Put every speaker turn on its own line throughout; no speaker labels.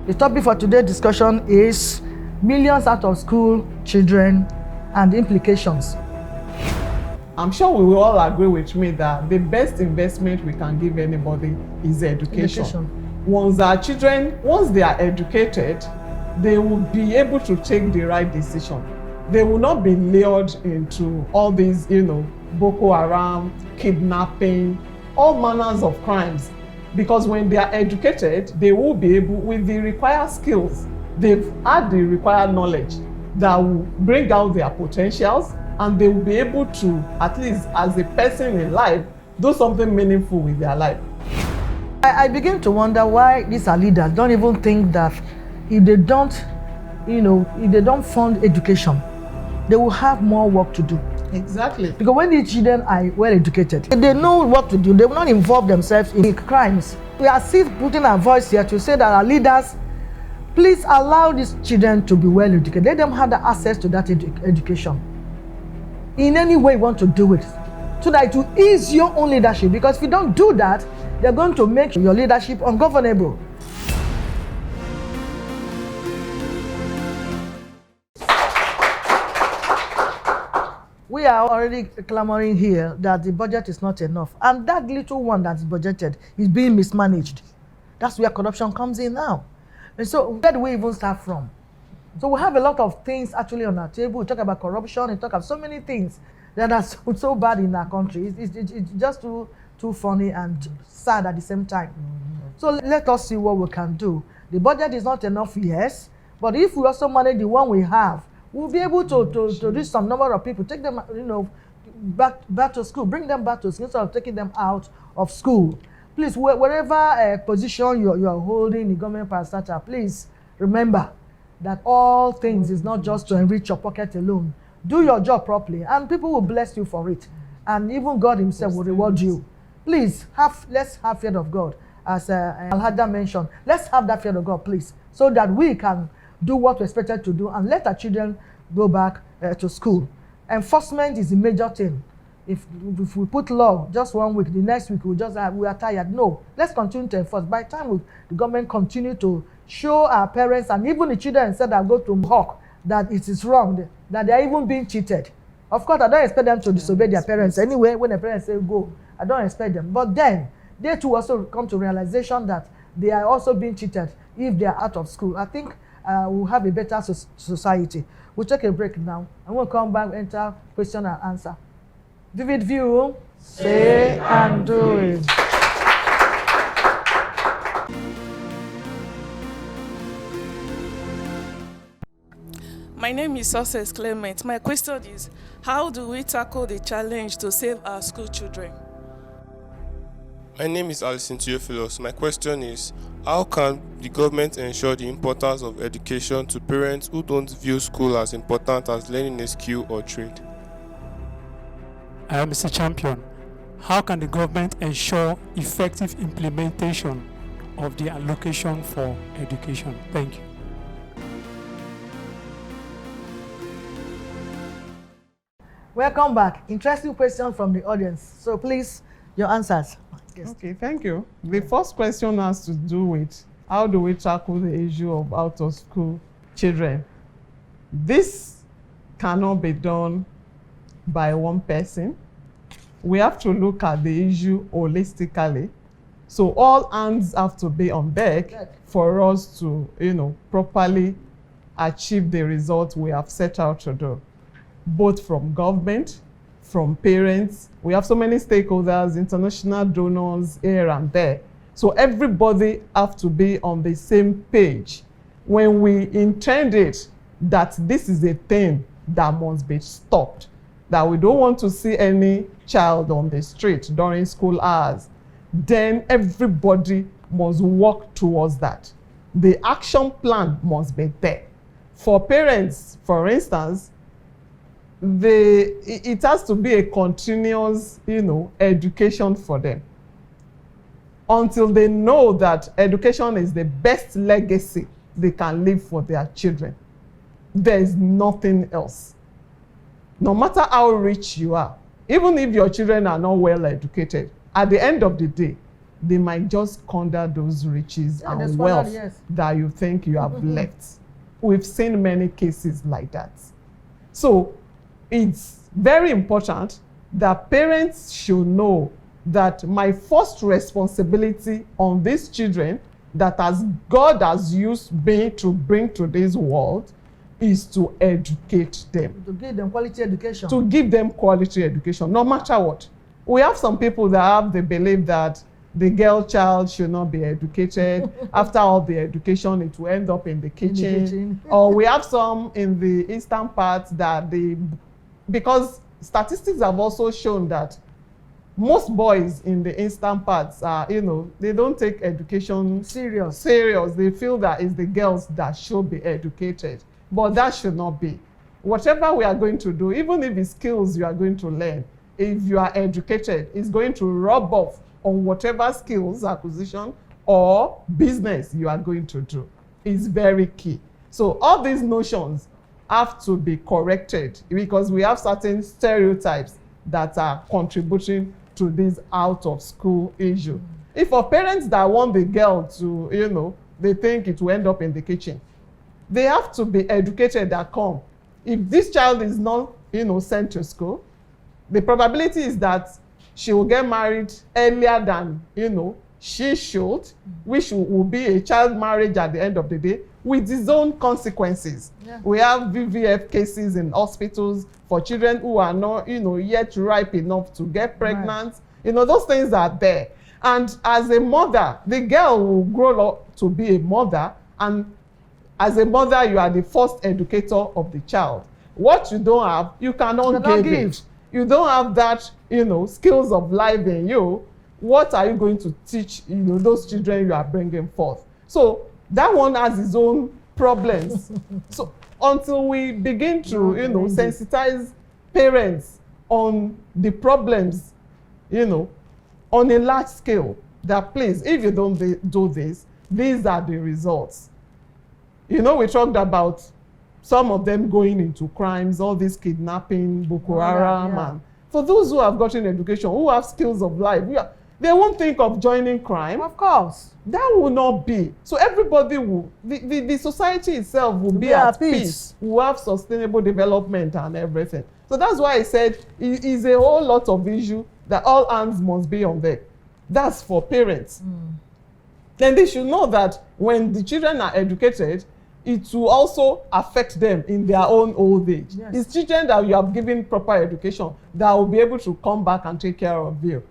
The topic for today's discussion is millions out of school children and the implications.
I'm sure we will all agree with me that the best investment we can give anybody is education. Once our children, once they are educated, they will be able to take the right decision. They will not be lured into all these, Boko Haram, kidnapping, all manners of crimes. Because when they are educated, they will be able, with the required skills, they've had the required knowledge that will bring out their potentials, and they will be able to, at least as a person in life, do something meaningful with their life.
I begin to wonder why these are leaders don't even think that if they don't fund education, they will have more work to do.
Exactly.
Because when these children are well educated, they know what to do. They will not involve themselves in crimes. We are still putting our voice here to say that our leaders, please allow these children to be well educated. Let them have the access to that education. In any way you want to do it, so that it will ease your own leadership. Because if you don't do that, they're going to make your leadership ungovernable. We are already clamoring here that the budget is not enough. And that little one that is budgeted is being mismanaged. That's where corruption comes in now. And so where do we even start from? So we have a lot of things actually on our table. We talk about corruption, we talk about so many things that are so bad in our country. It's just too funny and sad at the same time. So let us see what we can do. The budget is not enough, yes, but if we also manage the one we have, we'll be able to reach some number of people, take them, back to school, bring them back to school instead of taking them out of school. Please, wherever position you are holding in the government parastatal, please remember that all things is not just to enrich your pocket alone. Do your job properly, and people will bless you for it, and even God Himself will reward you. Please, let's have fear of God, as Al-Hada mentioned. Let's have that fear of God, please, so that we can do what we're expected to do and let our children go back to school. Enforcement is a major thing. If we put law just 1 week, the next week we are tired. No, let's continue to enforce. By the time the government continue to show our parents and even the children instead that go to hawk that it is wrong, that they are even being cheated. Of course, I don't expect them to disobey their parents anyway. When their parents say go, I don't expect them. But then they too also come to realization that they are also being cheated if they are out of school. I think we'll have a better society. We'll take a break now, and we'll come back, enter question and answer. Vivid View, say and do it.
My name is Success Clement. My question is, how do we tackle the challenge to save our school children?
My name is Alison Theophilus. My question is, how can the government ensure the importance of education to parents who don't view school as important as learning a skill or trade?
Mr. Champion, how can the government ensure effective implementation of the allocation for education? Thank you.
Welcome back. Interesting question from the audience. So please, your answers. Yes.
Okay, thank you. The first question has to do with how do we tackle the issue of out-of-school children? This cannot be done by one person. We have to look at the issue holistically. So all hands have to be on deck for us to, properly achieve the results we have set out to do, both from government, from parents. We have so many stakeholders, international donors here and there. So everybody have to be on the same page when we intend it, that this is a thing that must be stopped, that we don't want to see any child on the street during school hours. Then everybody must work towards that. The action plan must be there. For parents, for instance, it has to be a continuous, education for them, until they know that education is the best legacy they can leave for their children. There is nothing else. No matter how rich you are, even if your children are not well educated, at the end of the day, they might just squander those riches
Yeah, they
and
squander,
wealth
yes.
that you think you have left. We've seen many cases like that. So it's very important that parents should know that my first responsibility on these children that as God has used me to bring to this world is to educate them.
To give them quality education.
To give them quality education, no matter what. We have some people that have the belief that the girl child should not be educated. After all the education, it will end up in the kitchen. Or we have some in the eastern part that because statistics have also shown that most boys in the eastern parts are, they don't take education serious. They feel that it's the girls that should be educated. But that should not be. Whatever we are going to do, even if it's skills you are going to learn, if you are educated, it's going to rub off on whatever skills acquisition or business you are going to do. It's very key. So all these notions have to be corrected because we have certain stereotypes that are contributing to this out of school issue. If for parents that want the girl to, they think it will end up in the kitchen, they have to be educated at home. If this child is not, sent to school, the probability is that she will get married earlier than, she should, which will be a child marriage at the end of the day with its own consequences. Yeah. We have VVF cases in hospitals for children who are not, yet ripe enough to get pregnant. Right. Those things are there. And as a mother, the girl will grow up to be a mother, and as a mother, you are the first educator of the child. What you don't have, you cannot give it. You don't have that, skills of life in you. What are you going to teach, those children you are bringing forth? So that one has its own problems. So until we begin to, sensitize parents on the problems, on a large scale, that please, if you don't do this, these are the results. We talked about some of them going into crimes, all this kidnapping, Boko Haram. Yeah. And for those who have gotten education, who have skills of life, they won't think of joining crime.
Of course.
That will not be. So everybody will, the society itself will be at peace. Will have sustainable development and everything. So that's why I said it is a whole lot of issue that all hands must be on deck. That's for parents. Then they should know that when the children are educated, it will also affect them in their own old age. Yes. It's children that you have given proper education that will be able to come back and take care of you.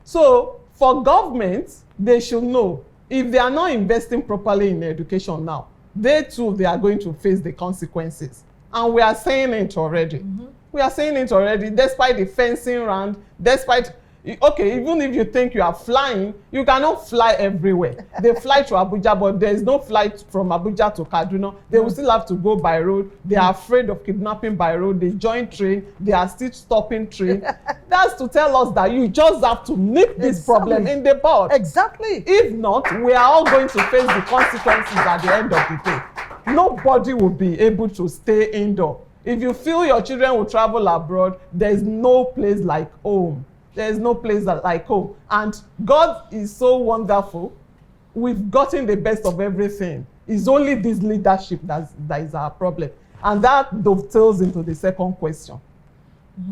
So for government, they should know if they are not investing properly in education now, they too, they are going to face the consequences. And we are saying it already. We are saying it already, despite the fencing round, despite, even if you think you are flying, you cannot fly everywhere. They fly to Abuja, but there is no flight from Abuja to Kaduna. They will still have to go by road. They are afraid of kidnapping by road. They join train. They are still stopping train. That's to tell us that you just have to nip this problem in the bud.
Exactly.
If not, we are all going to face the consequences at the end of the day. Nobody will be able to stay indoor. If you feel your children will travel abroad, there is no place like home. There is no place like home. And God is so wonderful. We've gotten the best of everything. It's only this leadership that is our problem. And that dovetails into the second question.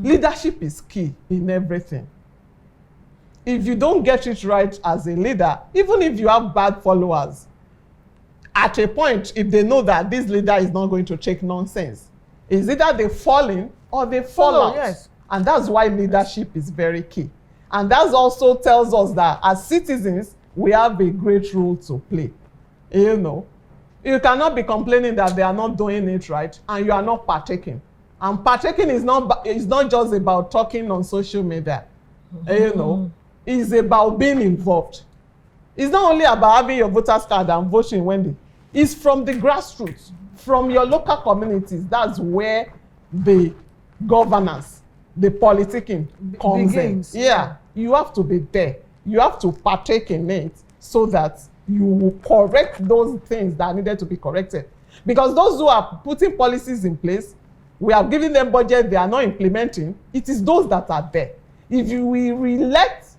Leadership is key in everything. If you don't get it right as a leader, even if you have bad followers, at a point, if they know that this leader is not going to take nonsense, it's either they fall in or they fall out. Yes. And that's why leadership is very key. And that also tells us that as citizens, we have a great role to play. You cannot be complaining that they are not doing it right and you are not partaking. And partaking is not just about talking on social media. It's about being involved. It's not only about having your voter's card and voting when it's from the grassroots, from your local communities. That's where the governance, the politicking comes in. Yeah, you have to be there. You have to partake in it so that you will correct those things that needed to be corrected. Because those who are putting policies in place, we have given them budget, they are not implementing. It is those that are there. If we elect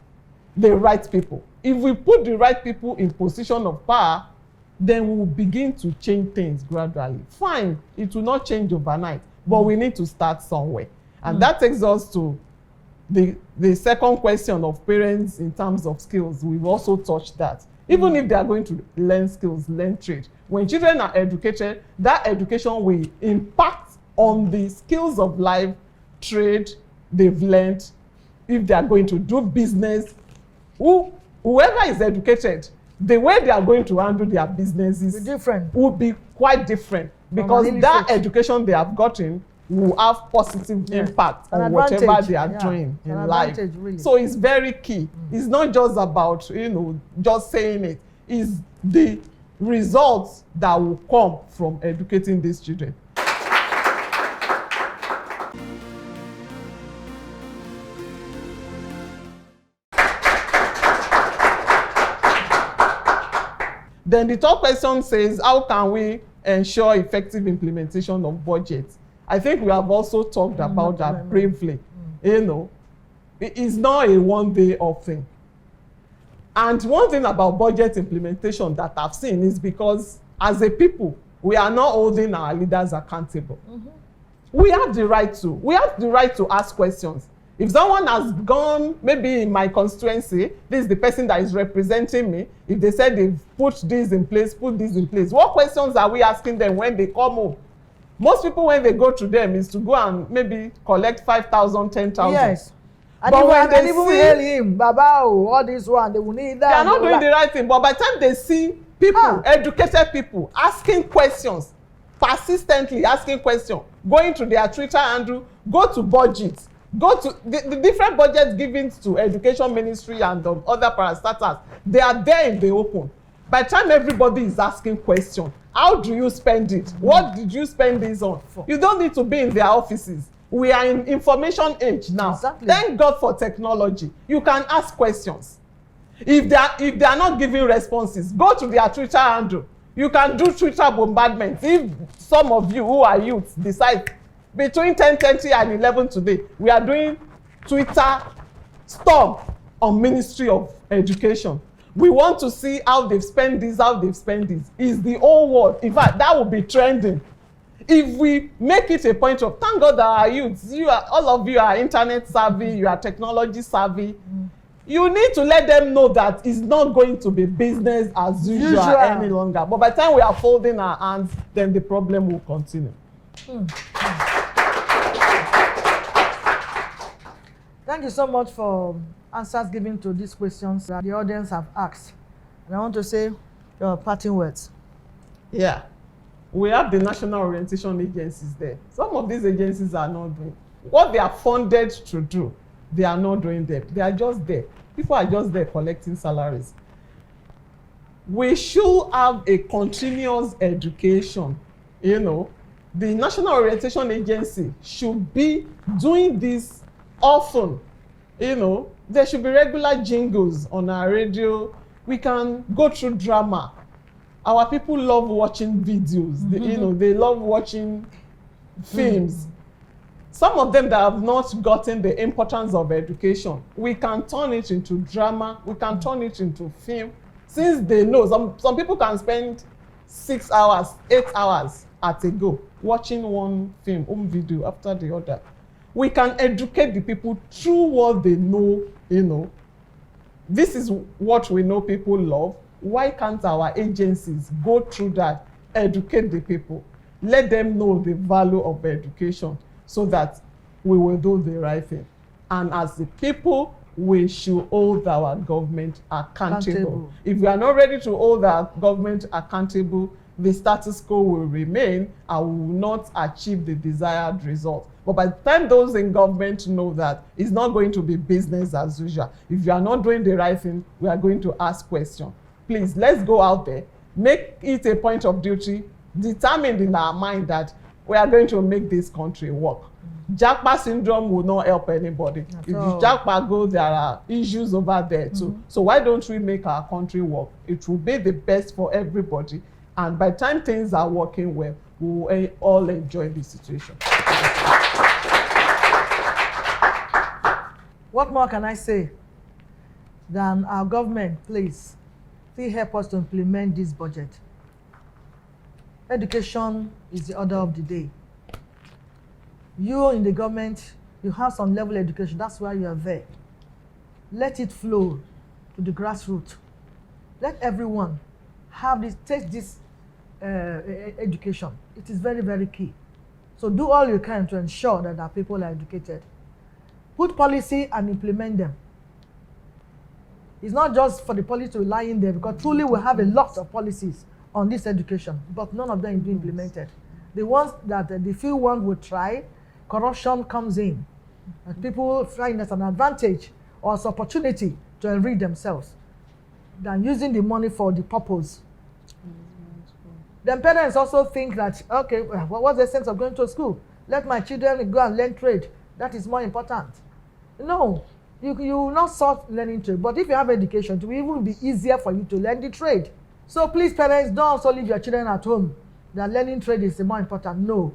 the right people. If we put the right people in position of power, then we will begin to change things gradually. Fine, it will not change overnight, but we need to start somewhere. And that takes us to the second question of parents in terms of skills. We've also touched that. Even if they are going to learn skills, learn trade, when children are educated, that education will impact on the skills of life, trade they've learned. If they are going to do business, whoever is educated, the way they are going to handle their businesses will be quite different, because that education they have gotten will have positive impact on whatever they are doing in life. Really. So it's very key. It's not just about, just saying it. It's the results that will come from educating these children. Then the third question says, how can we ensure effective implementation of budgets? I think we have also talked about that briefly. It's not a one-day off thing. And one thing about budget implementation that I've seen is because as a people, we are not holding our leaders accountable. We have the right to ask questions. If someone has gone, maybe in my constituency, this is the person that is representing me. If they said they've put this in place, what questions are we asking them when they come home? Most people, when they go to them, is to go and maybe collect 5,000, 10,000.
Yes. And
but when they
even
see
hail him, Baba, all this one, they will need that.
They are not doing the right thing. But by the time they see people, educated people, asking questions, persistently asking questions, going to their Twitter handle, go to budgets, go to the different budgets given to education ministry and other parastatals, they are there in the open. By the time everybody is asking questions, how do you spend it? What did you spend this on? You don't need to be in their offices. We are in information age now.
Exactly.
Thank God for technology. You can ask questions. If they are not giving responses, go to their Twitter handle. You can do Twitter bombardment. If some of you who are youth decide between 10:30 and 11 today, we are doing Twitter storm on Ministry of Education. We want to see how they've spent this, Is the whole world. In fact, that will be trending. If we make it a point of, thank God that our youths, all of you are internet savvy, you are technology savvy. You need to let them know that it's not going to be business as usual any longer. But by the time we are folding our hands, then the problem will continue.
Thank you so much for answers given to these questions that the audience have asked. And I want to say your parting words.
Yeah. We have the national orientation agencies there. Some of these agencies are not doing what they are funded to do. They are not doing them. They are just there. People are just there collecting salaries. We should have a continuous education. The National Orientation Agency should be doing this often. There should be regular jingles on our radio. We can go through drama. Our people love watching videos. They love watching films. Some of them that have not gotten the importance of education, we can turn it into drama. We can turn it into film. Since they know, some people can spend 6 hours, 8 hours at a go watching one film, home video after the other. We can educate the people through what they know. This is what we know people love. Why can't our agencies go through that, educate the people, let them know the value of education so that we will do the right thing? And as the people, we should hold our government accountable. If we are not ready to hold our government accountable, the status quo will remain and we will not achieve the desired result. But by the time those in government know that it's not going to be business as usual, if you are not doing the right thing, we are going to ask questions. Please, let's go out there, make it a point of duty, determined in our mind that we are going to make this country work. Japa syndrome will not help anybody. If you Japa go, there are issues over there too. So why don't we make our country work? It will be the best for everybody. And by the time things are working well, we will all enjoy the situation.
What more can I say? then our government, please, still help us to implement this budget. Education is the order of the day. You in the government, you have some level of education, that's why you are there. Let it flow to the grassroots. Let everyone have this, take this education. It is very, very key. So do all you can to ensure that our people are educated. Put policy and implement them. It's not just for the policy to lie in there, because truly we have a lot of policies on this education, but none of them is being implemented. The ones that the few ones will try, corruption comes in. And people find it as an advantage or as opportunity to enrich themselves than using the money for the purpose. Then parents also think that, okay, what's the sense of going to school? Let my children go and learn trade. That is more important. No, you will not start learning trade, but if you have education, it will even be easier for you to learn the trade. So please, parents, don't also leave your children at home. That learning trade is the more important. No,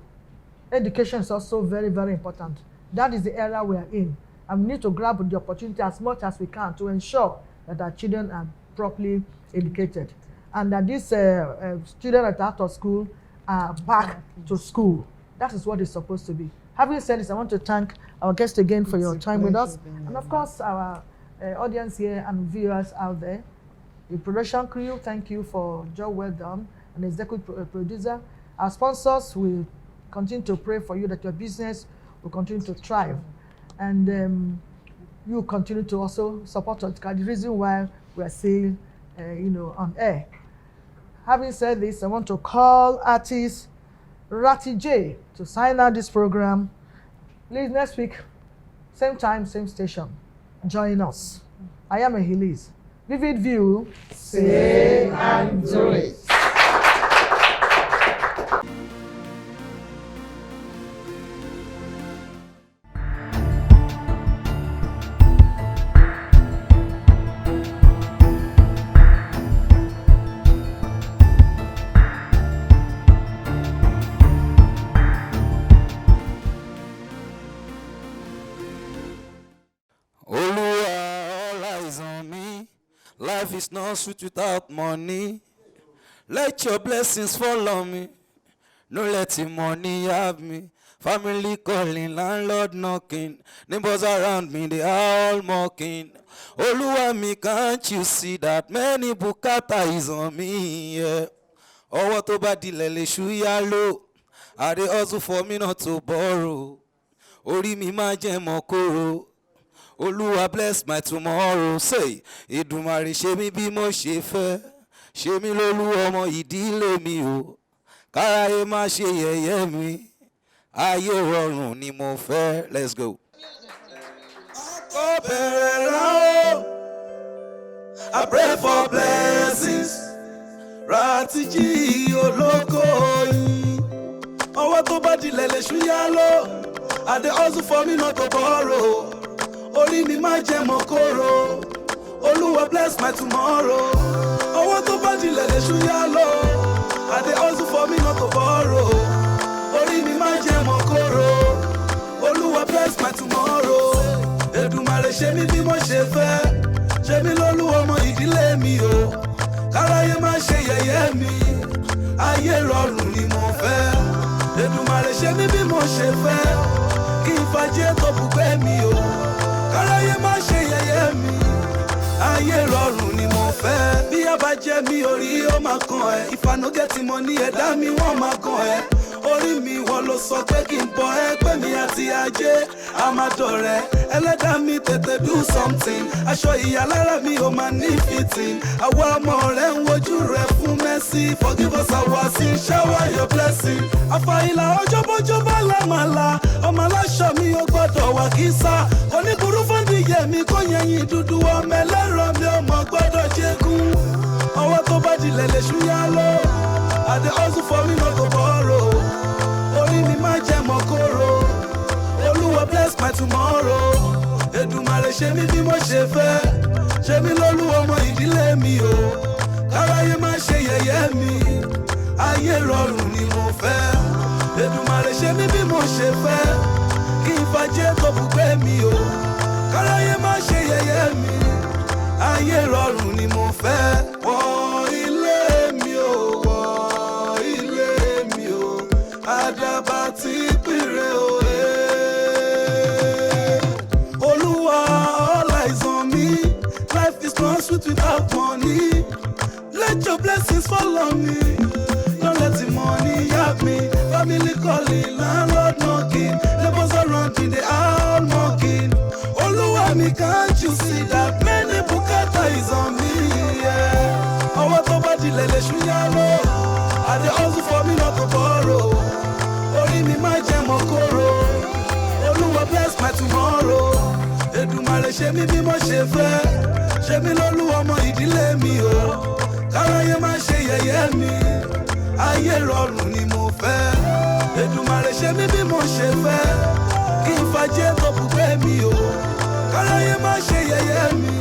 education is also very, very important. That is the era we are in, and we need to grab the opportunity as much as we can to ensure that our children are properly educated, and that these children that are out of school are back to school. That is what it's supposed to be. Having said this, I want to thank our guests again for your time with us, and of course our audience here and viewers out there. The production crew, thank you for job well done, and executive producer. Our sponsors will continue to pray for you that your business will continue to thrive, and you continue to also support us. The reason why we are still, on air. Having said this, I want to call artist Ratty J to sign out this program. Please, next week, same time, same station, join us. I am Elise. Vivid View.
Say and do it.
Life is not sweet without money. Let your blessings follow me. No let the money have me. Family calling, landlord knocking. Neighbors around me, they are all mocking. Oluwa mi, can't you see that many bukata is on me? Yeah. Ọwọ́ tó bá dilẹ̀ lè ṣú yá lò. I dey hustle for me not to borrow. Orí mi máa jẹ́ mọ́ kóró. Olúwa bless my tomorrow. Say, Èdùmàrè ṣe mí bí mo ṣe fẹ́. Ṣe mí lólú ọmọ ìdílé mi o. Káráyé má ṣe yẹ̀yẹ́ mi. Ayé rọrùn ni mo fẹ́. Let's go. Ọkọ bẹ̀rẹ̀ rán o. I pray for blessings. Ratty J ológo yín. Ọwọ́ tó bá dilẹ̀ lè ṣú yá lọ. I dey hustle for me not to borrow. Orí mi má jẹ́ mọ́ kóró. Olúwa bless my tomorrow. Ọwọ́ tó bá dilẹ̀ lè ṣú yá lọ. I dey hustle for me not to borrow. Orí mi má jẹ́ mọ́ kóró. Olúwa bless my tomorrow. Èdùmàrè ṣe mí bí mo ṣe fẹ́. Ṣe mí lólú ọmọ ìdílé mi o. Káráyé má ṣe yẹ̀yẹ́ mi. Ayé rọrùn ni mo fẹ́. Èdùmàrè ṣe mí bí mo ṣe fẹ́. Kí n fàjẹ́ tó bùgbé mi o. Káráyé má ṣe yẹ̀yẹ́ mi. Ayé rọrùn ni mo fẹ́. Bí a bá jẹ́ mi orí ó máa kàn ẹ́. If I no get money ẹ̀dá mi wọ́n máa kàn ẹ́. Orí mi wọ́n ló sọ pé kí n bọ ẹ́. Pé mi àti ajé a máa dọ̀rẹ́. Ẹlẹ́dàá mi tètè do something. Aṣọ ìyàlára mi ò máa ní fitting. Àwa ọmọ rẹ̀ ń wojú rẹ̀ fún mercy. Forgive us our sin, shower your blessing. Àfàìlà ọjọ́bọ́jọ́bọ́ lámàlà. Ọmọ aláṣọ mi ò gbọ́dọ̀ wà kísà. Oníburú fọ́ndìyẹ mi kò yẹyin dúdú. Ọmọ ẹlẹ́rọ mi ò mọ̀ gbọ́dọ̀ jẹ́kún. Ọwọ́ tó bá dilẹ̀ lè ṣú yá lọ. I dey hustle for me not to borrow. Orí mi má jẹ́ mọ́ kóró. Olúwa bless my tomorrow. Èdùmàrè ṣe mí bí mo ṣe fẹ́. Ṣe mí lólú ọmọ ìdílé mi o. Káráyé má ṣe yẹ̀yẹ́ mi. Ayé rọrùn ni mo fẹ́. Èdùmàrè ṣe mí bí mo ṣe fẹ́. Kí n fàjẹ́ tó bùgbé mi o. Káráyé má ṣe yẹ̀yẹ́ mi. ayé rọrùn ni mo fẹ́. Wọ ilé mi o, wọ ilé mi o, àdàbà tí péré o. Olúwa, all eyes on me. Life is not sweet without money. Let your blessings fall on me. Don't let the money yap me. Family calling, landlord knocking. Neighbors around me, they all mocking. Oluwa mi, can't you see that many bukata is on me? Yeah. Ọwọ́ tó bá dilẹ̀ lè ṣúyàwó. I dey hustle for me not to borrow. Orí mi máa jẹ́ mọ́ kóró. Olúwa bless my tomorrow. Èdùmàrè ṣe mí bí mo ṣe fẹ́. Ṣe mí lólú ọmọ ìdílé mi o. Káráyé má ṣe yẹ̀yẹ́ mi. Ayé rọrùn ni mo fẹ́. Èdùmàrè ṣe mí bí mo ṣe fẹ́. Kí n fàjẹ́ tó bùgbé mi o. Káráyé má ṣe yẹ̀yẹ́ mi.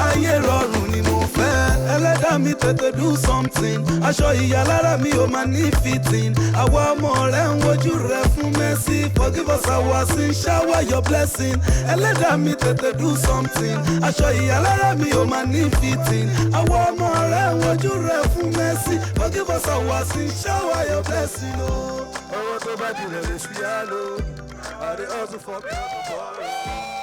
Ayé rọrùn ni mo fẹ́. Ẹlẹ́dàá mi tètè do something. Aṣọ ìyá lára mi ò máa ní fitting. Àwa ọmọ rẹ̀ ń wojú rẹ̀ fún mercy. Forgive us our sin, shower your blessing. Ẹlẹ́dàá mi tètè do something. Aṣọ ìyá lára mi ò máa ní fitting. Àwa ọmọ rẹ̀ ń wojú rẹ̀ fún mercy. Forgive us our sin, shower your blessing. Ọwọ́ tó bá jùlọ lè ṣúyà lò. I dey hustle for me not to borrow.